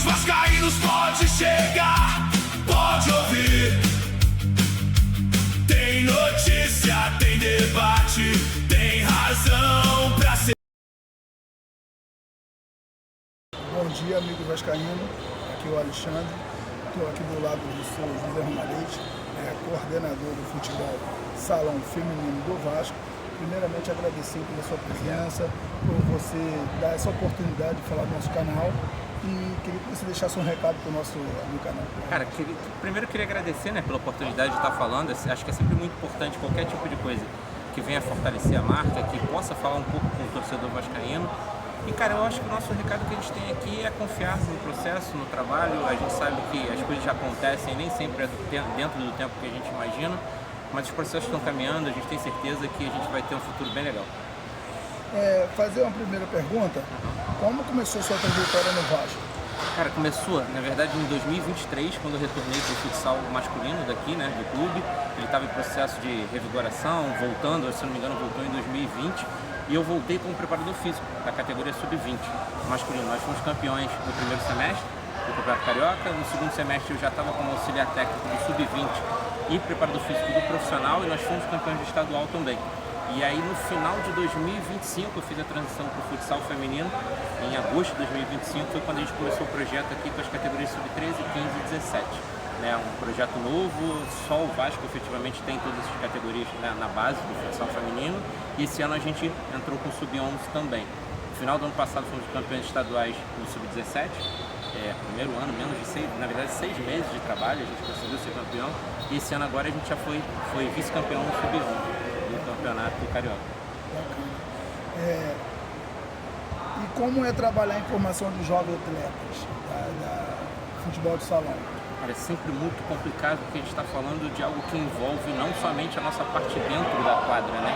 vascaínos pode chegar, pode ouvir. Tem notícia, tem debate, tem razão pra ser. Bom dia, amigo vascaíno. Aqui é o Alexandre. Estou aqui do lado do seu José Romalete, coordenador do futebol Salão Feminino do Vasco. Primeiramente, agradecer pela sua presença, por você dar essa oportunidade de falar do nosso canal. E queria que você deixasse um recado para o nosso canal. Cara, primeiro eu queria agradecer, né, pela oportunidade de estar falando. Acho que é sempre muito importante qualquer tipo de coisa que venha fortalecer a marca, que possa falar um pouco com o torcedor vascaíno. E, cara, eu acho que o nosso recado que a gente tem aqui é confiar no processo, no trabalho. A gente sabe que as coisas já acontecem, nem sempre é dentro do tempo que a gente imagina, mas os processos estão caminhando, a gente tem certeza que a gente vai ter um futuro bem legal. Fazer uma primeira pergunta, como começou a sua trajetória no Vasco? Cara, começou, na verdade, em 2023, quando eu retornei para o futsal masculino daqui, né, do clube. Ele estava em processo de revigoração, voltando, se não me engano, voltou em 2020. E eu voltei como preparador físico da categoria sub-20 masculino. Nós fomos campeões no primeiro semestre do Campeonato Carioca. No segundo semestre eu já estava como auxiliar técnico do sub-20 e preparador físico do profissional, e nós fomos campeões do estadual também. E aí no final de 2025 eu fiz a transição para o futsal feminino. Em agosto de 2025 foi quando a gente começou o projeto aqui com as categorias sub-13, 15 e 17. Um projeto novo, só o Vasco efetivamente tem todas as categorias, né, na base do futsal feminino, e esse ano a gente entrou com o sub-11 também. No final do ano passado fomos campeões estaduais no sub-17, primeiro ano, menos de 6 meses de trabalho, a gente conseguiu ser campeão, e esse ano agora a gente já foi vice-campeão no sub-11 do campeonato carioca. Bacana. E como é trabalhar em formação de jovens atletas da futebol de salão? É sempre muito complicado, porque a gente está falando de algo que envolve não somente a nossa parte dentro da quadra, né?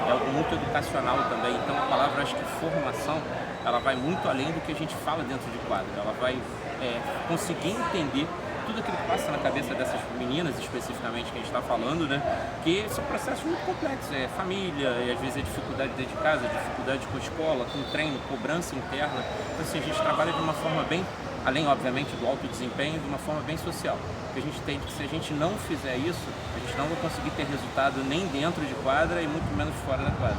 É algo muito educacional também. Então a palavra, acho que formação, ela vai muito além do que a gente fala dentro de quadra. Ela vai conseguir entender tudo aquilo que passa na cabeça dessas meninas, especificamente, que a gente está falando, né? Que são processos muito complexos, família, e às vezes dificuldade dentro de casa, dificuldade com a escola, com treino, cobrança interna. Então assim, a gente trabalha de uma forma bem, além obviamente do alto desempenho, de uma forma bem social. Porque a gente entende que se a gente não fizer isso, a gente não vai conseguir ter resultado nem dentro de quadra e muito menos fora da quadra.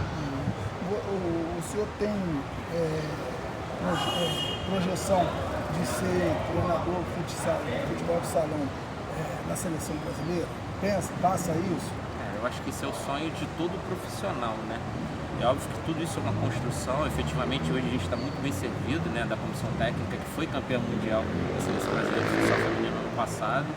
O senhor tem projeção de ser treinador futebol de salão na seleção brasileira? Passa isso? Eu acho que esse é o sonho de todo profissional, né? É óbvio que tudo isso é uma construção. Efetivamente hoje a gente está muito bem servido, né, da comissão técnica, que foi campeã mundial da seleção brasileira de futsal feminino no ano passado.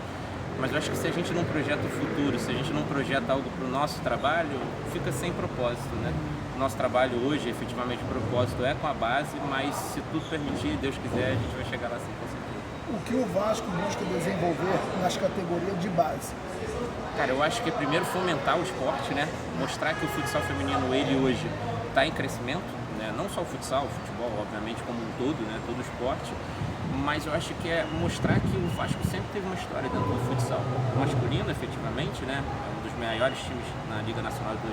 Mas eu acho que se a gente não projeta o futuro, se a gente não projeta algo para o nosso trabalho, fica sem propósito, né? O nosso trabalho hoje, efetivamente, o propósito é com a base, mas se tudo permitir, Deus quiser, a gente vai chegar lá sim, com certeza. O que o Vasco busca desenvolver nas categorias de base? Cara, eu acho que é primeiro fomentar o esporte, né? Mostrar que o futsal feminino, ele hoje está em crescimento, né? Não só o futsal, o futebol, obviamente, como um todo, né? Todo o esporte. Mas eu acho que é mostrar que o Vasco sempre teve uma história dentro do futsal. O masculino, efetivamente, né? É um dos maiores times na Liga Nacional do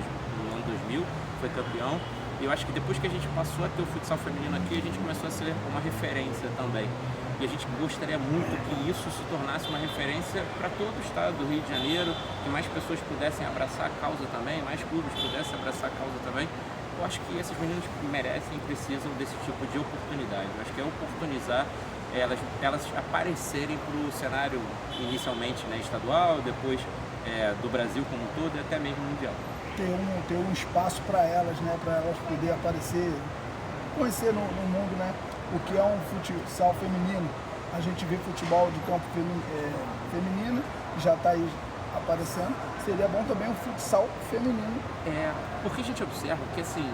ano 2000, foi campeão. E eu acho que depois que a gente passou a ter o futsal feminino aqui, a gente começou a ser uma referência também. E a gente gostaria muito que isso se tornasse uma referência para todo o estado do Rio de Janeiro, que mais pessoas pudessem abraçar a causa também, mais clubes pudessem abraçar a causa também. Eu acho que esses meninos merecem e precisam desse tipo de oportunidade. Eu acho que é oportunizar elas aparecerem para o cenário inicialmente, né, estadual, depois do Brasil como um todo e até mesmo mundial. Ter um espaço para elas, né, para elas poderem aparecer, conhecer no mundo, né, o que é um futsal feminino. A gente vê futebol de campo feminino, já está aí aparecendo. Seria bom também um futsal feminino. Porque a gente observa que assim,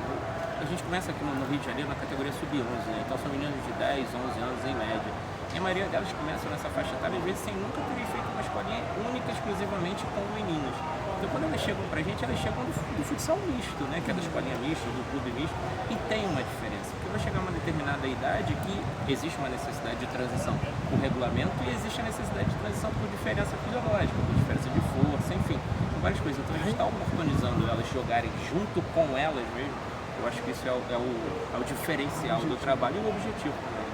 a gente começa aqui no Rio de Janeiro na categoria sub-11, né? Então são meninas de 10, 11 anos em média. E a maioria delas começam nessa faixa etária, às vezes sem nunca terem feito uma escolinha única, exclusivamente com meninos. Então quando elas chegam pra gente, elas chegam do futsal misto, né? Que é da escolinha mista, do clube misto, e tem uma diferença. Porque vai chegar uma determinada idade que existe uma necessidade de transição por regulamento e existe a necessidade de transição por diferença fisiológica, por diferença de força, enfim, por várias coisas. Então a gente está oportunizando elas jogarem junto com elas mesmo. Eu acho que isso é o diferencial do trabalho e o objetivo também.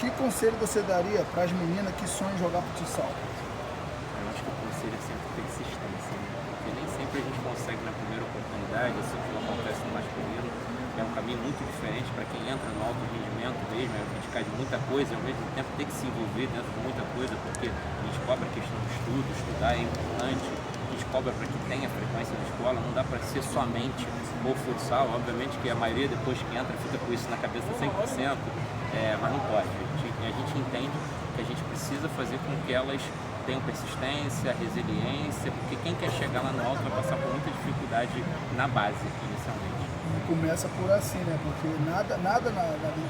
Que conselho você daria para as meninas que sonham em jogar futsal? Eu acho que o conselho é sempre persistência, né? Porque nem sempre a gente consegue na primeira oportunidade, assim como acontece no masculino. É um caminho muito diferente para quem entra no alto rendimento mesmo, é abdicar de muita coisa e ao mesmo tempo ter que se envolver dentro de muita coisa, porque a gente cobra a questão do estudo, estudar é importante, a gente cobra para que tenha frequência de escola, não dá para ser somente o futsal, obviamente que a maioria depois que entra fica com isso na cabeça 100%, mas não pode. A gente entende que a gente precisa fazer com que elas tenham persistência, resiliência, porque quem quer chegar lá no alto vai passar por muita dificuldade na base, inicialmente. E começa por assim, né? Porque nada na vida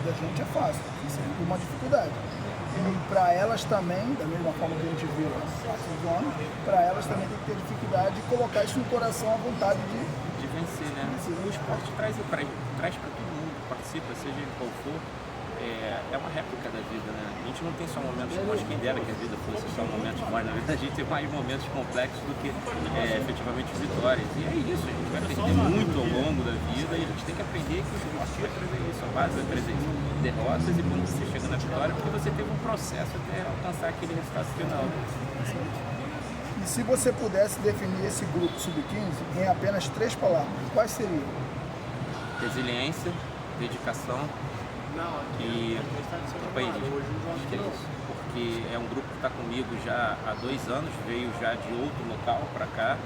da gente é fácil, é sempre uma dificuldade. E para elas também, da mesma forma que a gente vê os homens, para elas também tem que ter dificuldade de colocar isso no coração, a vontade de vencer, né? O esporte traz para todo mundo que participa, seja ele qual for. É uma réplica da vida, né? A gente não tem só momentos bons, quem dera que a vida fosse só momentos bons, na verdade a gente tem mais momentos complexos do que efetivamente vitórias. E é isso, a gente vai aprender muito ao longo da vida e a gente tem que aprender que o esporte vai trazer isso, a base vai trazer isso. Derrotas e quando você chega na vitória, porque você teve um processo até alcançar aquele resultado final. E se você pudesse definir esse grupo sub-15 em apenas 3 palavras, quais seriam? Resiliência, dedicação e companheirismo. Acho que é isso. Porque é um grupo que está comigo já há 2 anos, veio já de outro local para cá,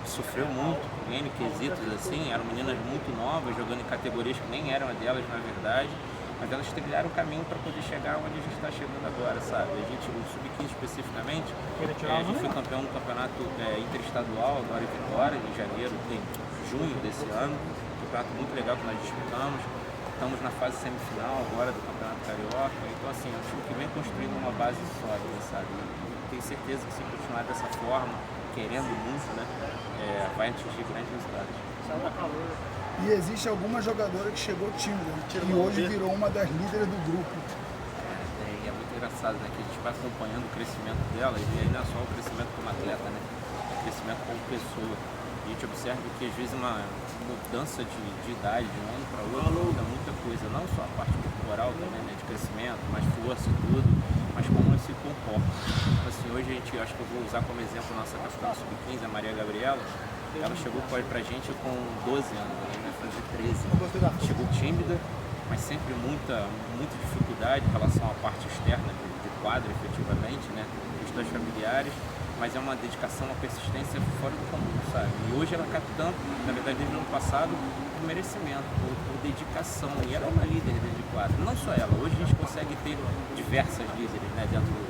sofreu muito, N quesitos assim, eram meninas muito novas, jogando em categorias que nem eram a delas na verdade, mas elas trilharam o caminho para poder chegar onde a gente está chegando agora, sabe? A gente, o Sub-15 especificamente, a gente foi campeão do campeonato interestadual agora em Vitória, em janeiro, em junho desse ano, um campeonato muito legal que nós disputamos. Estamos na fase semifinal agora do Campeonato Carioca, então assim, é um time que vem construindo uma base sólida, sabe? E tenho certeza que se continuar dessa forma, querendo muito, né, vai atingir grandes resultados. E existe alguma jogadora que chegou tímida e hoje virou uma das líderes do grupo. É muito engraçado, né, que a gente vai acompanhando o crescimento delas e aí não é só o crescimento como atleta, né, é o crescimento como pessoa. A gente observa que às vezes uma mudança de idade de um ano para outro muda muita coisa, não só a parte corporal também, né, de crescimento, mais força e tudo, mas como ela se comporta. Assim, hoje a gente, acho que eu vou usar como exemplo a nossa capitã sub-15, a Maria Gabriela, ela chegou pra gente com 12 anos, ela vai fazer 13. Chegou tímida, mas sempre muita dificuldade em relação à parte externa de quadro, efetivamente, né, questões familiares. Mas é uma dedicação, uma persistência fora do comum, sabe? E hoje ela é capitã, na verdade desde o ano passado, por merecimento, por dedicação. E ela é uma líder dentro de quadro, não só ela. Hoje a gente consegue ter diversas líderes, né, dentro do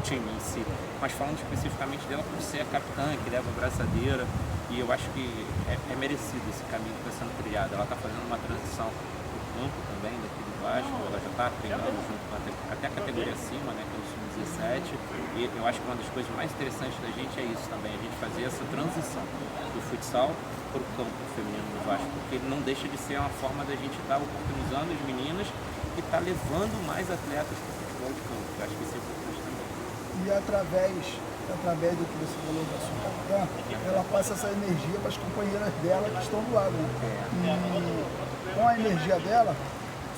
time em si. Mas falando especificamente dela por ser a capitã, que leva a braçadeira. E eu acho que é merecido esse caminho que está sendo trilhado. Ela está fazendo uma transição pro campo também, daqui do Vasco. Ela já está treinando junto com até a categoria acima, né, que é o Sub-17. E eu acho que uma das coisas mais interessantes da gente é isso também, a gente fazer essa transição do futsal para o campo feminino do Vasco, porque não deixa de ser uma forma da gente estar oportunizando as meninas e estar levando mais atletas para o futebol de campo. Eu acho que isso é importante também. E através do que você falou da sua capitã, ela passa essa energia para as companheiras dela que estão do lado, né? E com a energia dela,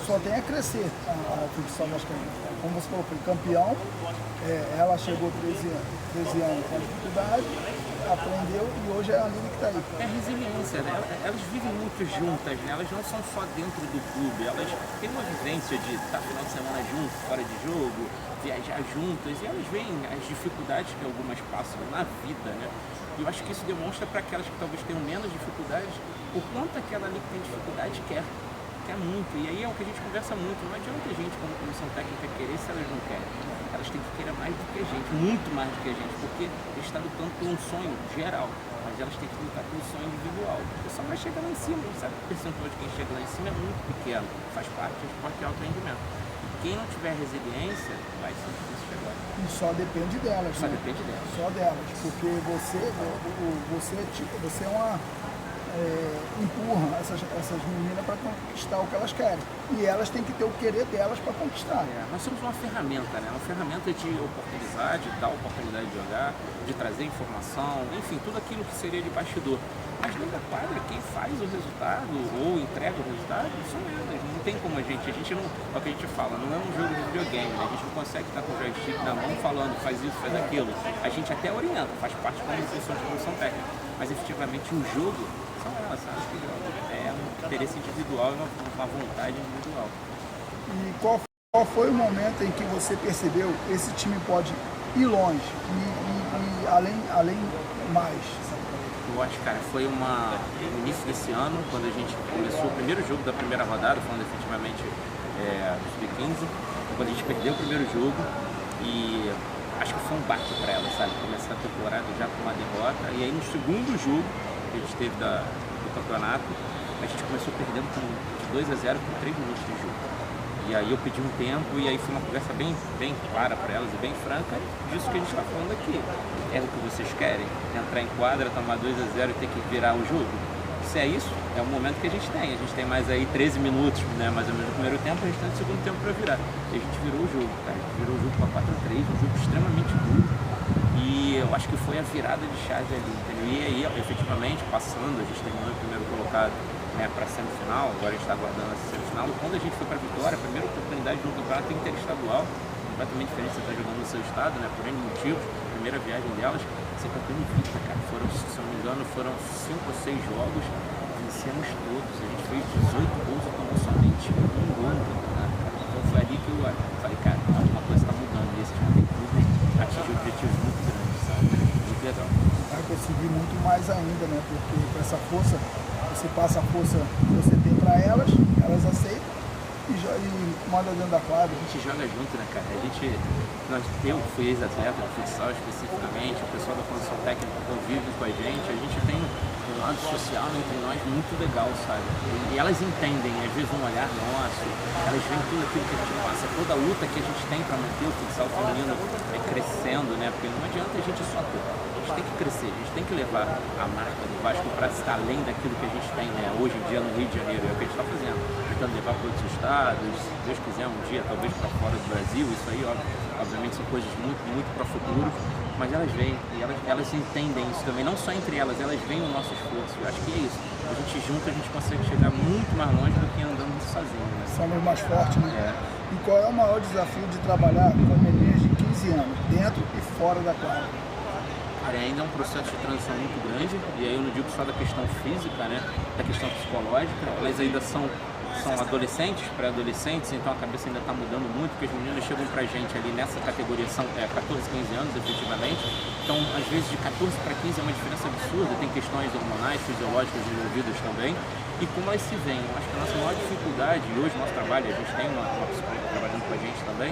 só tem a crescer a futsal vascaíno. Como você falou, foi campeão, ela chegou 13 anos com dificuldade, aprendeu e hoje é a líder que está aí. É resiliência, né? Elas vivem muito juntas, né? Elas não são só dentro do clube, elas têm uma vivência de estar final de semana juntos, fora de jogo, viajar juntas, e elas veem as dificuldades que algumas passam na vida, né? E eu acho que isso demonstra para aquelas que talvez tenham menos dificuldades, o quanto aquela ali que tem dificuldade quer muito, e aí é o que a gente conversa muito, não adianta a gente como comissão técnica querer se elas não querem, elas têm que querer mais do que a gente, muito mais do que a gente, porque a gente está lutando por um sonho geral, mas elas têm que lutar pelo sonho individual, porque só vai chegar lá em cima, sabe? O percentual de quem chega lá em cima é muito pequeno, faz parte do esporte de alto rendimento. E quem não tiver resiliência, vai ser difícil chegar. E só depende delas, Só né? depende delas. Só delas, porque você é uma... empurra essas meninas para conquistar o que elas querem. E elas têm que ter o querer delas para conquistar. Nós somos uma ferramenta, né? Uma ferramenta de oportunizar, de dar oportunidade de jogar, de trazer informação, enfim, tudo aquilo que seria de bastidor. Mas dentro da quadra, quem faz o resultado ou entrega o resultado são elas. Não tem como a gente não, é o que a gente fala, não é um jogo de videogame, né? A gente não consegue estar com o joystick na mão falando, faz isso, faz aquilo. A gente até orienta, faz parte da função de produção técnica, mas efetivamente o jogo são elas, sabe, que jogam. É um interesse individual e uma vontade individual. E qual foi o momento em que você percebeu que esse time pode ir longe e além mais? Eu acho, cara, foi no início desse ano, quando a gente começou o primeiro jogo da primeira rodada, falando efetivamente do Sub-15, quando a gente perdeu o primeiro jogo e acho que foi um baque para ela, sabe? Começar a temporada já com uma derrota, e aí no segundo jogo que a gente teve do campeonato, a gente começou perdendo de 2-0 com 3 minutos de jogo. E aí eu pedi um tempo e aí foi uma conversa bem clara para elas e bem franca disso que a gente está falando aqui. É o que vocês querem? Entrar em quadra, tomar 2-0 e ter que virar o jogo? Se é isso, é o momento que a gente tem. A gente tem mais aí 13 minutos, né, mais ou menos no primeiro tempo, a gente tem o segundo tempo para virar. E a gente virou o jogo, cara. A gente virou o jogo para 4-3, um jogo extremamente duro. E eu acho que foi a virada de chave ali, entendeu? E aí, efetivamente, passando, a gente terminou o primeiro colocado, né, para a semifinal, agora a gente está aguardando essa semifinal. Quando a gente foi para a vitória, a primeira oportunidade de um campeonato interestadual, completamente diferente, você está jogando no seu estado, né, por N motivos, primeira viagem delas, ser campeão invicta, cara. Foram, se eu não me engano, foram 5 ou 6 jogos, vencemos todos, a gente fez 18 gols e tomou somente um gol no campeonato, cara. Então foi ali que eu falei, cara, alguma coisa está mudando, e esse time tem tudo atingir objetivos muito grandes, sabe? Muito legal. Vai conseguir muito mais ainda, né, porque com essa força, você passa a força que você tem para elas aceitam e manda dentro da quadra. A gente joga junto, né, cara? Eu fui ex-atleta de futsal especificamente, o pessoal da comissão técnica convive com a gente tem um lado social entre nós muito legal, sabe? E elas entendem, às vezes um olhar nosso, elas veem tudo aquilo que a gente passa, toda a luta que a gente tem para manter o futsal feminino crescendo, né? Porque não adianta a gente só ter. A gente tem que crescer, a gente tem que levar a marca do Vasco para estar além daquilo que a gente tem, né, hoje em dia no Rio de Janeiro, é o que a gente está fazendo, tentando levar para outros estados, se Deus quiser um dia, talvez para fora do Brasil, isso aí, obviamente são coisas muito, muito para o futuro, mas elas veem, e elas entendem isso também, não só entre elas veem o nosso esforço, eu acho que é isso, a gente junto a gente consegue chegar muito mais longe do que andando sozinho, né? Somos mais fortes, né? E qual é o maior desafio de trabalhar com meninas de 15 anos, dentro e fora da quadra? Ainda é um processo de transição muito grande, e aí eu não digo só da questão física, né, da questão psicológica, elas ainda são adolescentes, pré-adolescentes, então a cabeça ainda está mudando muito, porque as meninas chegam pra gente ali nessa categoria, são 14, 15 anos efetivamente, então às vezes de 14 para 15 é uma diferença absurda, tem questões hormonais, fisiológicas envolvidas também, e como elas se veem, eu acho que a nossa maior dificuldade, e hoje o nosso trabalho, a gente tem uma psicóloga trabalhando com a gente também,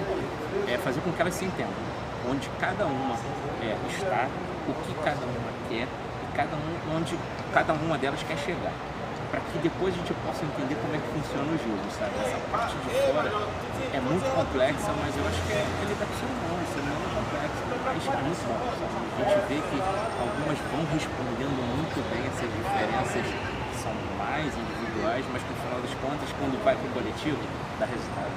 é fazer com que elas se entendam, onde cada uma está, o que cada uma quer e onde cada uma delas quer chegar, para que depois a gente possa entender como é que funciona o jogo, sabe? Essa parte de fora é muito complexa, mas eu acho que é lidar com o ser humano é complexo, isso é muito bom, sabe? A gente vê que algumas vão respondendo muito bem essas diferenças que são mais individuais, mas que no final das contas, quando vai para o coletivo, dá resultado.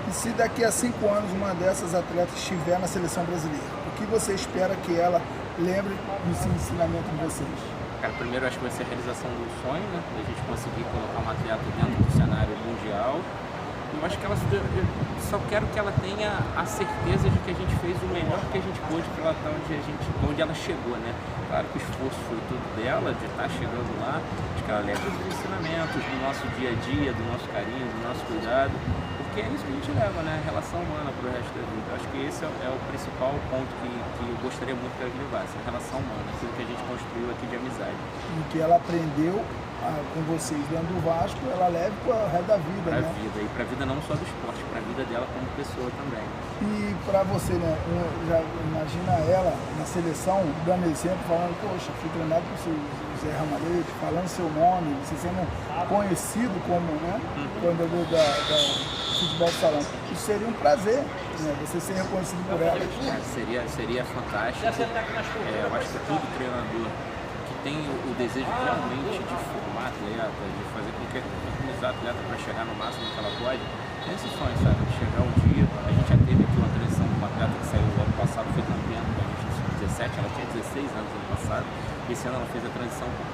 E se daqui a 5 anos uma dessas atletas estiver na seleção brasileira, o que você espera que ela lembre desse ensinamento de vocês? Cara, primeiro eu acho que vai ser a realização do sonho, né? Da gente conseguir colocar uma atleta dentro do cenário mundial. Eu acho que eu só quero que ela tenha a certeza de que a gente fez o melhor que a gente pôde para ela estar onde ela chegou, né? Claro que o esforço foi tudo dela, de estar chegando lá, de que ela leva os ensinamentos do nosso dia a dia, do nosso carinho, do nosso cuidado, porque é isso que a gente leva, né? A relação humana para o resto da vida. Eu acho que esse é o principal ponto que eu gostaria muito que ela levasse, a relação humana, aquilo que a gente construiu aqui de amizade. E que ela aprendeu com vocês dentro do Vasco, ela leve para o resto da vida, pra né? Vida, e para a vida não só do esporte, para a vida dela como pessoa também. E para você, né? Já imagina ela na seleção, dando exemplo, falando, poxa, fui treinado por Zé Ramalhete, falando seu nome, você sendo conhecido como, né? Jogador da futebol de salão. Isso seria um prazer, né? Você ser reconhecido por ela. Seria fantástico. Eu acho que todo treinador que tem o desejo realmente de formar atleta, de fazer com que utilizar atleta para chegar no máximo que ela pode, tem esse sonho, sabe? De chegar um dia. A gente já teve aqui uma transição de uma atleta que saiu no ano passado, foi campeã com a gente em 17, ela tinha 16 anos no ano passado. Esse ano ela fez a transição com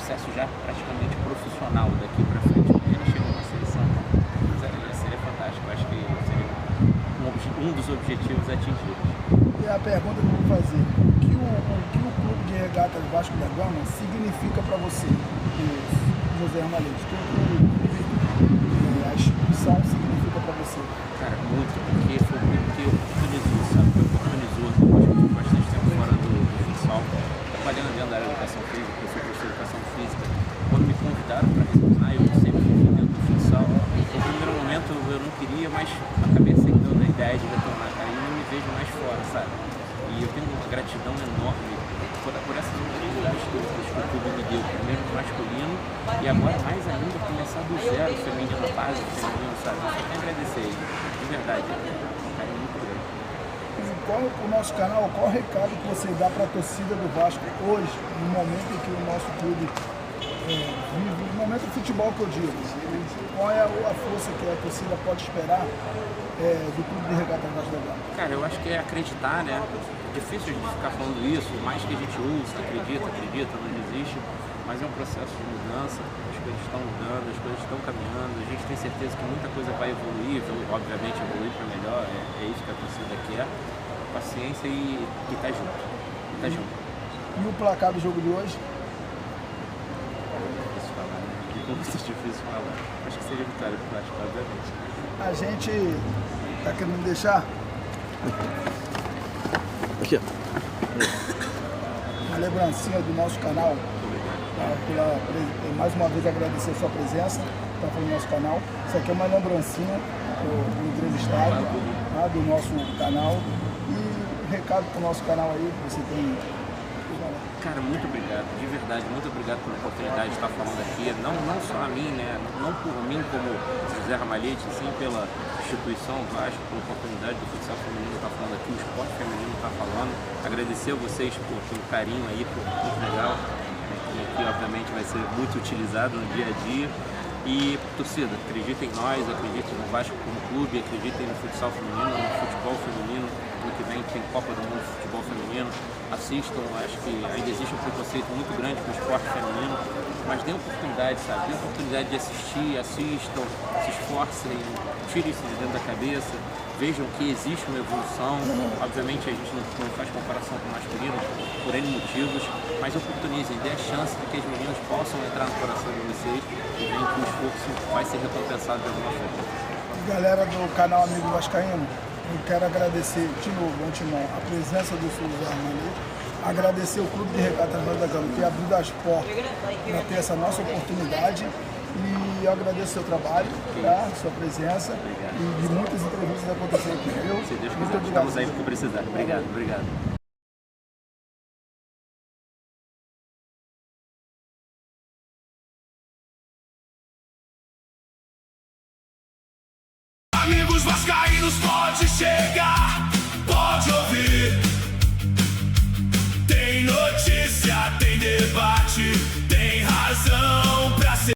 processo já praticamente profissional daqui para frente. Ele chegou na seleção, mas seria fantástico. Eu acho que seria um dos objetivos atingidos. E a pergunta que eu vou fazer, o que o Clube de Regatas Vasco da Gama significa para você, José Ramalhete? O que o clube, a instituição significa para você? Cara, muito, porque foi o que oportunizou, sabe? Que oportunizou, depois que eu fui bastante tempo fora do futsal, trabalhando dentro da área de educação física, eu sou professor de educação física. Quando me convidaram para retornar, eu sempre fui dentro do futsal. No primeiro momento eu não queria, mas acabei aceitando a ideia de retornar, cara, e não me vejo mais fora, sabe? E eu tenho uma gratidão enorme por essas oportunidades que o clube me deu, primeiro no masculino e agora mais ainda começar do zero, feminino, a base feminino, sabe? Eu só tenho a agradecer ele, de verdade, é um carinho muito grande. E qual o nosso canal, qual o recado que você dá para a torcida do Vasco hoje, no momento em que o nosso clube vive, no momento do futebol que eu digo, qual é a força que a torcida pode esperar do Clube de Regatas Vasco da Gama? Cara, eu acho que é acreditar, né? É difícil de ficar falando isso, mais que a gente ouça, acredita, não desiste, mas é um processo de mudança, as coisas estão mudando, as coisas estão caminhando, a gente tem certeza que muita coisa vai evoluir, obviamente evoluir para melhor, é isso que a torcida quer, paciência e tá junto, tá junto. E o placar do jogo de hoje? Difícil falar, né? Difícil falar. Acho que seria vitória do Vasco, obviamente. A gente tá querendo deixar Aqui, ó. uma lembrancinha do nosso canal. Mais uma vez agradecer a sua presença no nosso canal. Isso aqui é uma lembrancinha do entrevistado, tá, do nosso canal. E recado para o nosso canal aí, você tem. Cara, muito obrigado, de verdade, muito obrigado pela oportunidade de estar falando aqui, não só a mim, né, não por mim como José Ramalhete, sim pela instituição Vasco, pela oportunidade do futsal feminino estar falando aqui, o esporte feminino estar falando, agradecer a vocês pelo carinho aí, muito legal, que aqui obviamente vai ser muito utilizado no dia a dia. E, torcida, acreditem em nós, acreditem no Vasco como clube, acreditem no futsal feminino, no futebol feminino. Ano que vem tem Copa do Mundo de Futebol Feminino. Assistam, acho que ainda existe um preconceito muito grande com o esporte feminino, mas dê oportunidade, sabe? Dê oportunidade de assistir, assistam, se esforcem, tirem isso de dentro da cabeça, vejam que existe uma evolução. Obviamente a gente não faz comparação com o masculino por N motivos, mas oportunizem, dê a chance de que as meninas possam entrar no coração de vocês e veem que o esforço vai ser recompensado de alguma forma. Galera do canal Amigo Vascaíno, eu quero agradecer de novo, antemão, a presença do José Ramalhete, agradecer o Clube de Regatas Vasco da Gama ter abrido as portas para ter essa nossa oportunidade. E eu agradeço o seu trabalho, tá? Sua presença. Obrigado. E de muitas entrevistas acontecendo aqui, viu? Se Deus Muito quiser, obrigado. estamos aí por precisar. Obrigado. Amigos vascaínos, pode chegar.